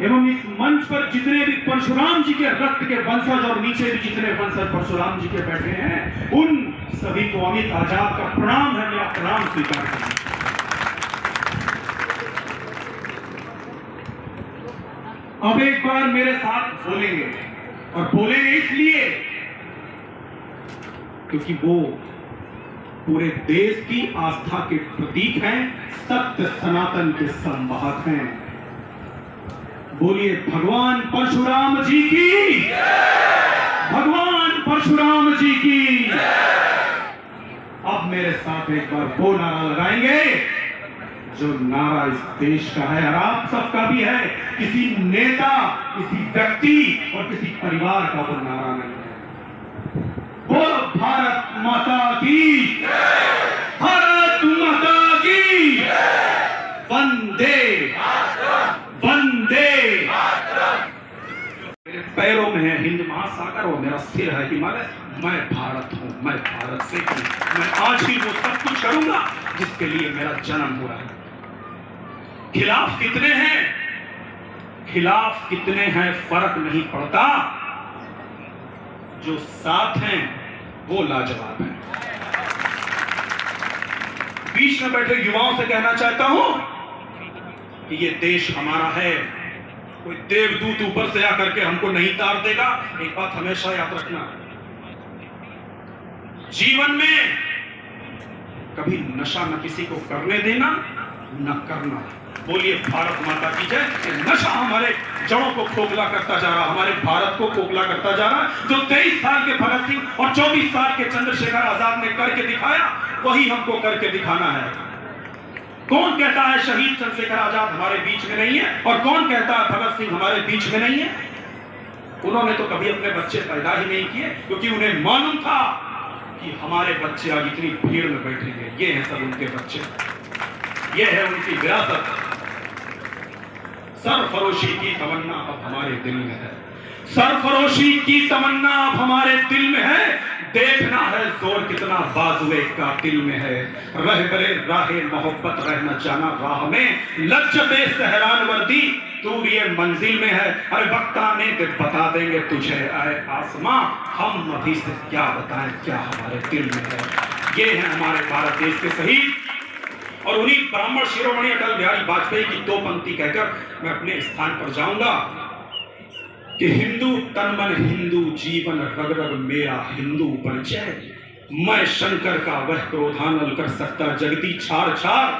एवं इस मंच पर जितने भी परशुराम जी के रक्त के वंशज और नीचे भी जितने वंशज परशुराम जी के बैठे हैं, उन सभी को अमित आजाद का प्रणाम है, मेरा प्रणाम स्वीकार करें। अब एक बार मेरे साथ बोलेंगे, और बोलेंगे इसलिए क्योंकि वो पूरे देश की आस्था के प्रतीक हैं, सत्य सनातन के संवाहक हैं। बोलिए भगवान परशुराम जी की, भगवान परशुराम जी की। अब मेरे साथ एक बार वो नारा लगाएंगे जो नारा इस देश का है और आप सबका भी है, किसी नेता, किसी व्यक्ति और किसी परिवार का वो नारा नहीं है। बोलो भारत माता की, भारत माता की, वंदे वंदे। मेरे पैरों में है हिंद महासागर और मेरा सिर है हिमालय। मैं भारत हूं, मैं भारत से हूं। मैं आज ही वो सब कुछ करूंगा जिसके लिए मेरा जन्म हुआ है। खिलाफ कितने हैं, खिलाफ कितने हैं फर्क नहीं पड़ता, जो साथ हैं वो लाजवाब हैं। बीच में बैठे युवाओं से कहना चाहता हूं कि ये देश हमारा है, कोई देवदूत ऊपर से आकर के हमको नहीं तार देगा। एक बात हमेशा याद रखना, जीवन में कभी नशा न किसी को करने देना न करना। बोलिए भारत माता की जय। नशा हमारे जड़ों को खोखला करता जा रहा, हमारे भारत को खोखला करता जा रहा। जो 23 साल के भगत सिंह और 24 साल के चंद्रशेखर आजाद ने करके दिखाया, वही हमको करके दिखाना है। कौन कहता है शहीद चंद्रशेखर आजाद हमारे बीच में नहीं है, और कौन कहता है भगत सिंह हमारे बीच में नहीं है? उन्होंने तो कभी अपने बच्चे पैदा ही नहीं किए, क्योंकि उन्हें मालूम था कि हमारे बच्चे आज इतनी भीड़ में बैठेंगे। ये हैं सब उनके बच्चे, ये है उनकी विरासत। सरफरोशी की तमन्ना अब हमारे दिल में है, सरफरोशी की तमन्ना अब हमारे दिल में है। देखना है जोर कितना बाजुए का दिल में है। रह बरे राहे मोहब्बत रहना जाना राह में, लज्जते सहरान वर्दी दूर ये मंजिल में है। अरे वक्त आने पे बता देंगे तुझे आए आसमां, हम अभी से क्या बताएं क्या हमारे दिल में है। ये है हमारे भारत देश के शहीद, और उन्हीं ब्राह्मण शिरोमणि अटल बिहारी वाजपेयी की दो पंक्ति कहकर मैं अपने स्थान पर जाऊंगा कि हिंदू तन मन हिंदू जीवन रग रग मेरा हिंदू परिचय। मैं शंकर का वह क्रोधानल कर सकता जगती छाड़ छाड़,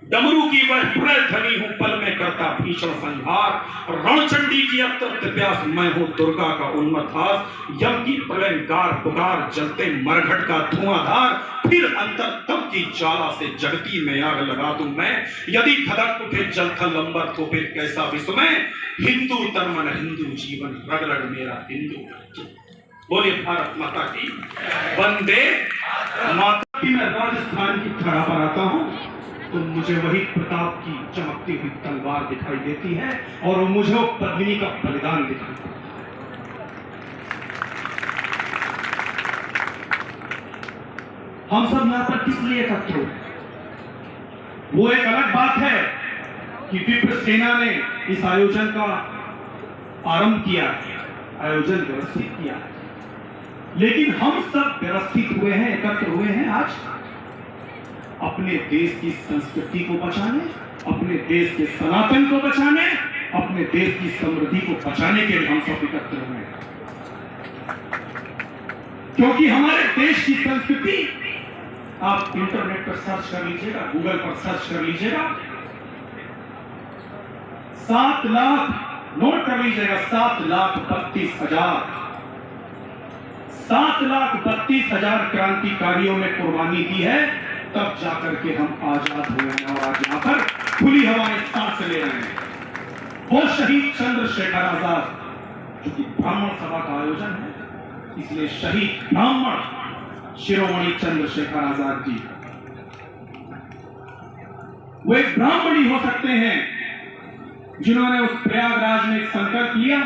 डमरू की वह ध्वनि हूं पल में करता भीषण संहार। रणचंडी की अतृप्त प्यास मैं हूं दुर्गा का उन्मत्त, यम की प्रलयंकार पुकार जलते मरघट का धुआंधार। फिर अंतर तब की ज्वाला से जगती में आग लगा दूं मैं, यदि धड़क उठे जलथल अंबर तो फिर कैसा विस्मय। हिंदू तन मन हिंदू जीवन रग रग मेरा हिंदू। बोलिए भारत माता की, वंदे माता की। मैं राजस्थान की धरा पर आता हूं तो मुझे वही प्रताप की चमकती हुई तलवार दिखाई देती है, और मुझे वो पद्मिनी का बलिदान दिखाई देता है। हम सब यहां पर किस लिए इकट्ठे हुए? वो एक अलग बात है कि विप्र सेना ने इस आयोजन का आरंभ किया, आयोजन व्यवस्थित किया, लेकिन हम सब व्यवस्थित हुए हैं, एकत्र हुए हैं आज अपने देश की संस्कृति को बचाने, अपने देश के सनातन को बचाने, अपने देश की समृद्धि को बचाने के लिए हम सब एकत्र हुए हैं। क्योंकि हमारे देश की संस्कृति, आप इंटरनेट पर सर्च कर लीजिएगा, गूगल पर सर्च कर लीजिएगा, 7 लाख नोट कर लीजिएगा, 7,32,000 7,32,000 क्रांतिकारियों ने कुर्बानी दी है, तब जाकर के हम आजाद हुए हैं और आज यहाँ पर खुली हवाएं सांस ले रहे हैं। वो शहीद चंद्रशेखर आजाद, जो कि ब्राह्मण सभा का आयोजन है, इसलिए शहीद ब्राह्मण शिरोमणि चंद्रशेखर आजाद जी, वो एक ब्राह्मण ही हो सकते हैं जिन्होंने उस प्रयागराज में एक संकल्प लिया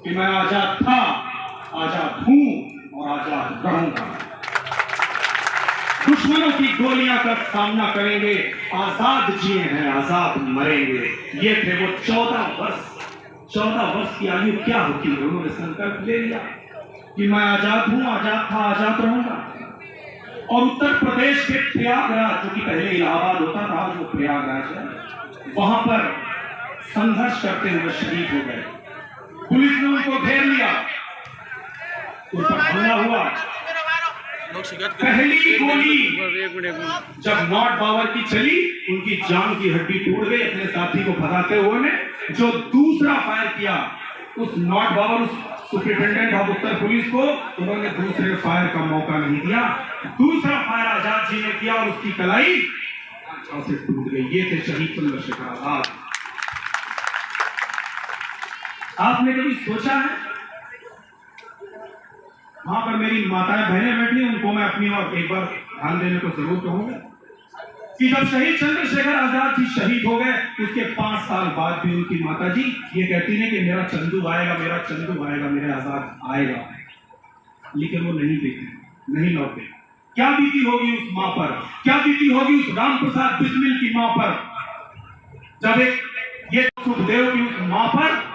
कि मैं आजाद था, आजाद हूं और आजाद रहूंगा। दुश्मनों की गोलियां का सामना करेंगे, आजाद जिए हैं आजाद मरेंगे। ये थे वो 14 वर्ष की आयु क्या होती है, उन्होंने संकल्प ले लिया कि मैं आजाद हूं, आजाद था, आजाद रहूंगा। और उत्तर प्रदेश के प्रयागराज, जो कि पहले इलाहाबाद होता था, आज वो प्रयागराज है, वहां पर संघर्ष करते हुए शहीद हो गए। पुलिस ने उनको घेर लिया, उन पर हमला हुआ। पहली गोली जब नॉट बाबर की चली, उनकी जान की हड्डी टूट गई। अपने साथी को भगाते हुए ने जो दूसरा फायर किया, उस नॉट बाबर, उस सुप्रिंटेंडेंट ऑफ उत्तर पुलिस को उन्होंने दूसरे फायर का मौका नहीं दिया। दूसरा फायर आजाद जी ने किया और उसकी कलाई से टूट गई। ये थे शहीद चंद्रशेखर आजाद। आपने कभी सोचा है, वहां पर मेरी माताएं बहनें बैठी, उनको मैं अपनी और एक बार ध्यान देने को जरूर कहूंगा कि जब शहीद चंद्रशेखर आजाद जी शहीद हो गए, उसके 5 साल बाद भी उनकी माता जी ये कहती है कि मेरा चंदू आएगा, मेरा चंदू आएगा, मेरा आजाद आएगा, लेकिन वो नहीं देखे, नहीं लौटे। क्या बीती होगी उस मां पर, क्या बीती होगी उस राम प्रसाद बिस्मिल की मां पर, जब एक ये सुखदेव की उस मां पर,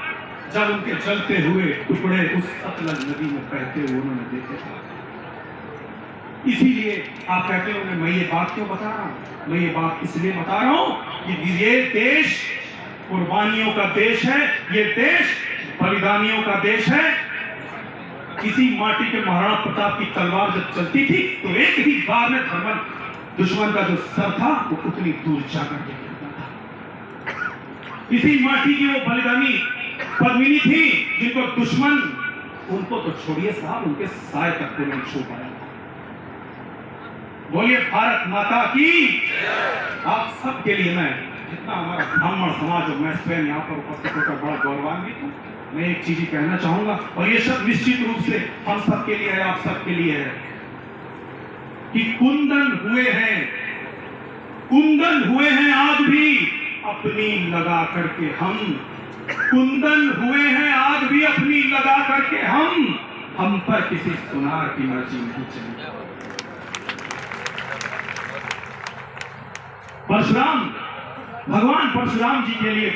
जब उनके चलते हुए टुकड़े उस सतलज नदी में बहते हुए उन्होंने देखे। इसीलिए आप कहते होंगे मैं ये बात क्यों बता रहा हूं, मैं ये बात इसलिए बता रहा हूं कि ये देश कुर्बानियों का देश है, ये देश बलिदानियों का देश है। इसी माटी के महाराणा प्रताप की तलवार जब चलती थी तो एक ही बार में दुश्मन का जो सर था वो उतनी दूर जाकर के गिरता था। इसी माटी की वो बलिदानी पद्मिनी थी जिनको दुश्मन, उनको तो छोड़िए साहब, उनके साय तक को नहीं छू पाया। बोलिए भारत माता की। आप सबके लिए मैं, जितना हमारा ब्राह्मण समाज और मैं स्वयं यहाँ पर उपस्थित होकर बड़ा गौरवान्वित हूँ। मैं एक चीज ही कहना चाहूंगा, और ये सब निश्चित रूप से हम सबके लिए है, आप सबके लिए है, कि कुंदन हुए हैं आग भी अपनी लगा करके हम, कुंदन हुए हैं आग भी अपनी लगा करके हम पर किसी सुनार की मर्जी नहीं चली। परशुराम, भगवान परशुराम जी के लिए,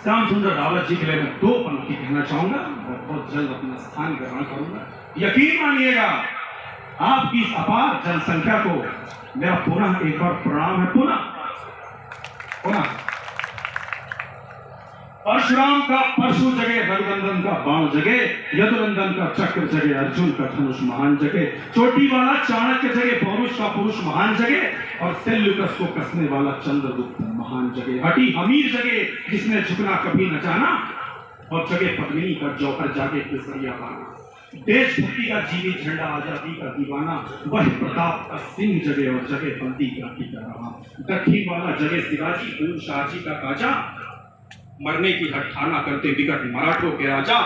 श्याम सुंदर रावत जी के लिए मैं 2 पंक्ति कहना चाहूंगा और बहुत जल्द अपना स्थान ग्रहण करूंगा। यकीन मानिएगा, आपकी इस अपार जनसंख्या को मेरा पुनः एक बार प्रणाम है। पुनः परशुराम का परशु जगे, रघुनंदन का बाण जगे, यदुनंदन का चक्र जगे, अर्जुन का धनुष महान जगे, चोटी वाला चाणक्य जगे, पौरुष का पुरुष महान जगे, और सेल्युकस को कसने वाला चंद्रगुप्त महान जगे, हटी हमीर जगे जिसने झुकना कभी न जाना, और जगे पद्मिनी का जौहर जागे केसरिया बाना, देशभक्ति का जीवी झंडा आजादी का दीवाना, वह प्रताप का सिंह जगे और जगे बंदी का रहा, दक्षिण वाला जगे शिवाजी, पूर्ण शाहजी का काजा, मरने की हटठाना करते विकट मराठों के राजा,